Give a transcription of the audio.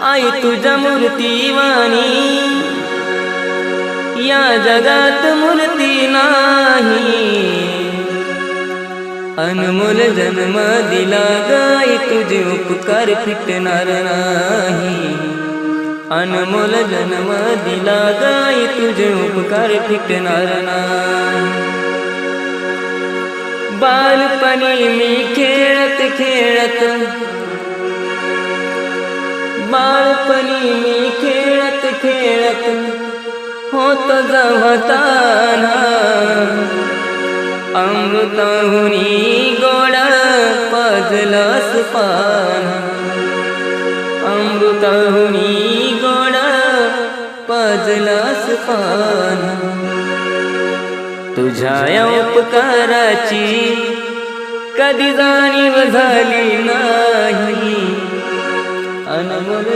आई तुझ्या मूर्तीवाणी या जगात मूर्ती नाही। अनमोल जन्म दिला गाई तुझे उपकार फिटणार नाही। अनमोल जन्म दिला गाई तुझे उपकार फिटणार नाही। बालपणी मी खेळत खेळत बालपणी मी खेळत खेळत होत जवताना अमृताहुनी गोड पाजलास पान। अमृताहुनी गोड पाजलास पान। तुझ्या या उपकाराची कधी जाणीव झाली नाही। अनमोल